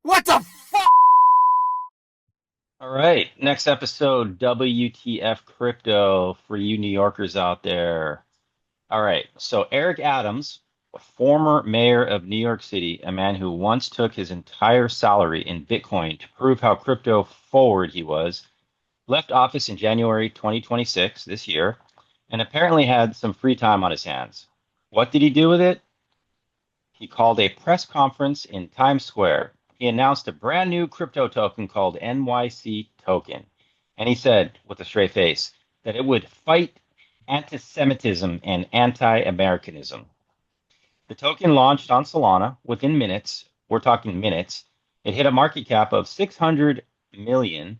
What the fuck? All right, next episode, WTF crypto for you New Yorkers out there. All right, so Eric Adams, a former mayor of New York City, a man who once took his entire salary in Bitcoin to prove how crypto forward he was, left office in January 2026, this year, and apparently had some free time on his hands. What did he do with it? He called a press conference in Times Square. He announced a brand new crypto token called NYC Token. And he said, with a straight face, that it would fight anti Semitism and anti Americanism. The token launched on Solana within minutes. We're talking minutes. It hit a market cap of $600 million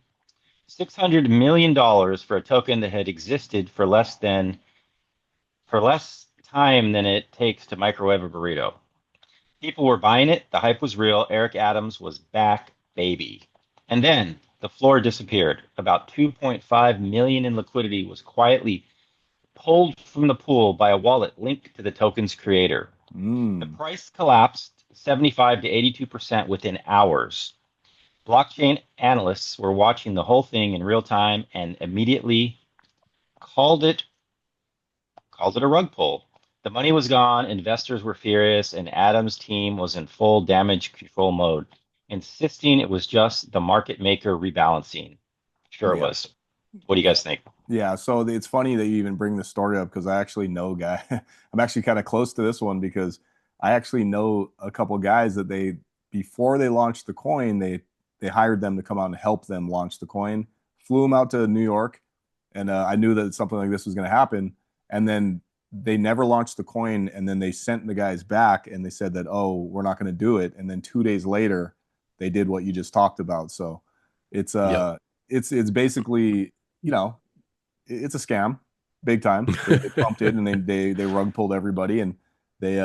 for a token that had existed for less time than it takes to microwave a burrito. People were buying it. The hype was real. Eric Adams was back, baby. And then the floor disappeared. About 2.5 million in liquidity was quietly pulled from the pool by a wallet linked to the token's creator. The Mm. price collapsed 75 to 82% within hours. Blockchain analysts were watching the whole thing in real time and immediately called it called it a rug pull. The money was gone, investors were furious, and Adams' team was in full damage control mode, insisting it was just the market maker rebalancing. Sure it Yeah. was. What do you guys think? Yeah. So it's funny that you even bring this story up because I actually know guy. I'm actually kind of close to this one because I actually know a couple guys that they before they launched the coin, they hired them to come out and help them launch the coin. Flew them out to New York, and I knew that something like this was going to happen. And then they never launched the coin, and then they sent the guys back, and they said that, oh, we're not going to do it. And then 2 days later, they did what you just talked about. So it's Yep. it's basically, you know, it's a scam, big time. They pumped it and they rug pulled everybody, and they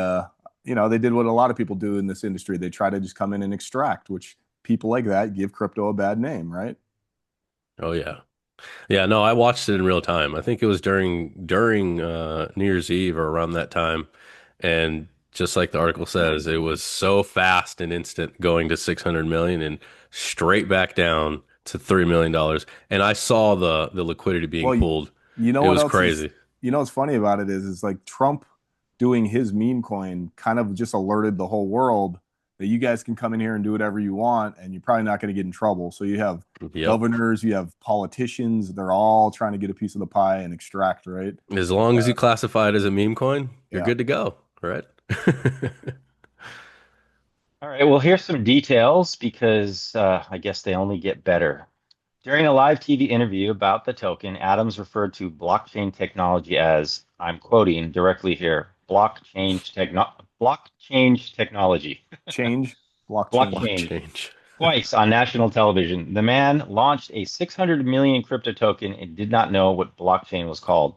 they did what a lot of people do in this industry. They try to just come in and extract, which people like that give crypto a bad name, right? Oh yeah. Yeah, no, I watched it in real time. I think it was during New Year's Eve or around that time. And just like the article says, it was so fast and instant going to 600 million and straight back down to $3 million. And I saw the liquidity being Well, pulled. you know It what was else is, crazy. what's funny about it is like Trump doing his meme coin kind of just alerted the whole world that you guys can come in here and do whatever you want, and you're probably not going to get in trouble. So you have Yep. governors, you have politicians, they're all trying to get a piece of the pie and extract, right? As long as you classify it as a meme coin, you're Yeah. good to go, right? All right, well, here's some details because I guess they only get better. During a live TV interview about the token, Adams referred to blockchain technology as, I'm quoting directly here, blockchain technology. Change, blockchain. Block Blockchain change. twice on national television. The man launched a 600 million crypto token and did not know what blockchain was called.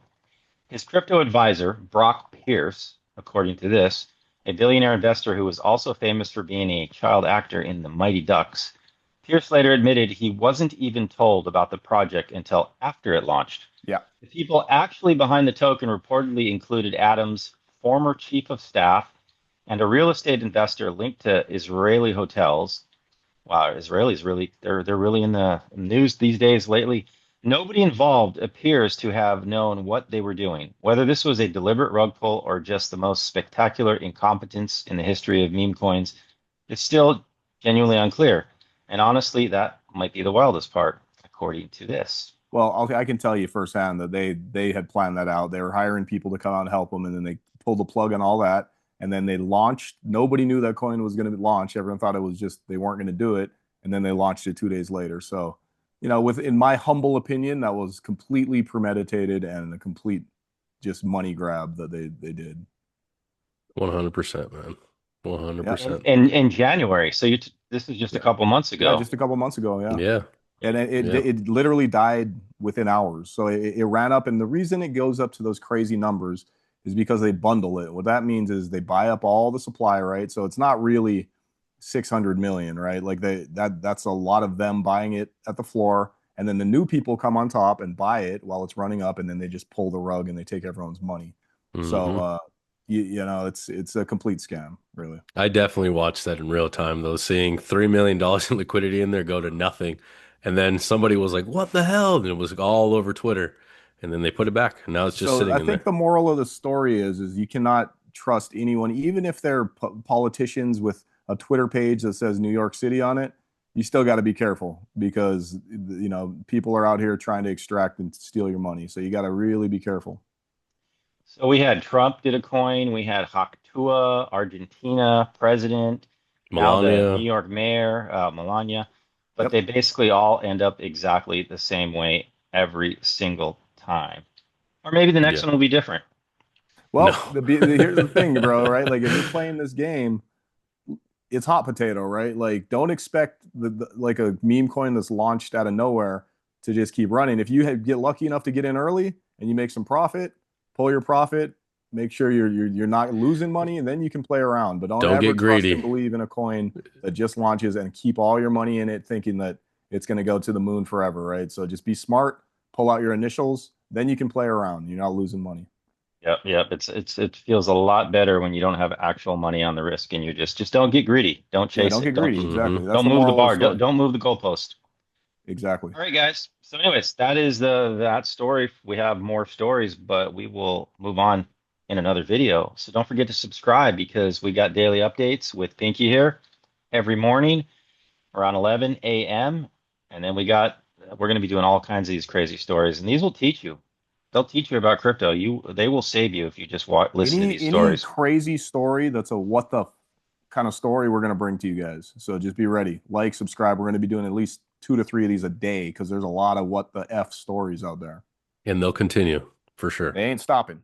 His crypto advisor, Brock Pierce, according to this, a billionaire investor who was also famous for being a child actor in The Mighty Ducks, Pierce later admitted he wasn't even told about the project until after it launched. Yeah. The people actually behind the token reportedly included Adams' former chief of staff and a real estate investor linked to Israeli hotels. Wow, Israelis really they're really in the news these days lately. Nobody involved appears to have known what they were doing. Whether this was a deliberate rug pull or just the most spectacular incompetence in the history of meme coins is still genuinely unclear. And honestly, that might be the wildest part, according to this. Well, I can tell you firsthand that they had planned that out. They were hiring people to come out and help them, and then they pulled the plug on all that. And then they launched. Nobody knew that coin was going to launch. Everyone thought it was just they weren't going to do it, and then they launched it 2 days later. So, in my humble opinion, that was completely premeditated and a complete just money grab that they did. 100%, man. Yeah, In 100%. in January, so this is just a yeah, couple months yeah. ago. Just a couple months ago. Yeah. Yeah. And Yeah. it literally died within hours. So it ran up, and the reason it goes up to those crazy numbers is because they bundle it. What that means is they buy up all the supply, right? So it's not really 600 million, right? Like that's a lot of them buying it at the floor, and then the new people come on top and buy it while it's running up, and then they just pull the rug and they take everyone's money. So Hmm. you know, it's a complete scam, really. I definitely watched that in real time, though, seeing $3 million in liquidity in there go to nothing. And then somebody was like, what the hell? And it was all over Twitter. And then they put it back. And now it's just So sitting I in think there. the moral of the story is you cannot trust anyone, even if they're politicians with a Twitter page that says New York City on it. You still got to be careful because you know people are out here trying to extract and steal your money. So you got to really be careful. So we had Trump did a coin, we had Haktua, Argentina president, now the New Melania. York mayor, Melania, but Yep. they basically all end up exactly the same way every single time. Or maybe the next Yeah. one will be different. Well, No. here's the thing, bro. Right? Like if you're playing this game, it's hot potato, right? Like don't expect like a meme coin that's launched out of nowhere to just keep running. If you get lucky enough to get in early and you make some profit, pull your profit, make sure you're not losing money, and then you can play around. But don't Don't ever get trust and greedy. believe in a coin that just launches and keep all your money in it, thinking that it's going to go to the moon forever, right? So just be smart, pull out your initials, then you can play around. You're not losing money. Yep, yep. It feels a lot better when you don't have actual money on the risk and you just don't get greedy. Don't Yeah, chase don't it. get Don't greedy. Hmm. Exactly. That's don't the move the moral of the bar. Don't, story. don't move the goalpost. Exactly. All right, guys. So, anyways, that is that story. We have more stories, but we will move on in another video. So don't forget to subscribe because we got daily updates with Pinky here every morning around 11 a.m. And then we're going to be doing all kinds of these crazy stories, and these will teach you. They'll teach you about crypto. They will save you if you just listen to these Any stories. crazy story that's a what the kind of story we're going to bring to you guys. So just be ready. Like, subscribe. We're going to be doing at least 2 to 3 of these a day because there's a lot of what the F stories out there. And they'll continue for sure. They ain't stopping.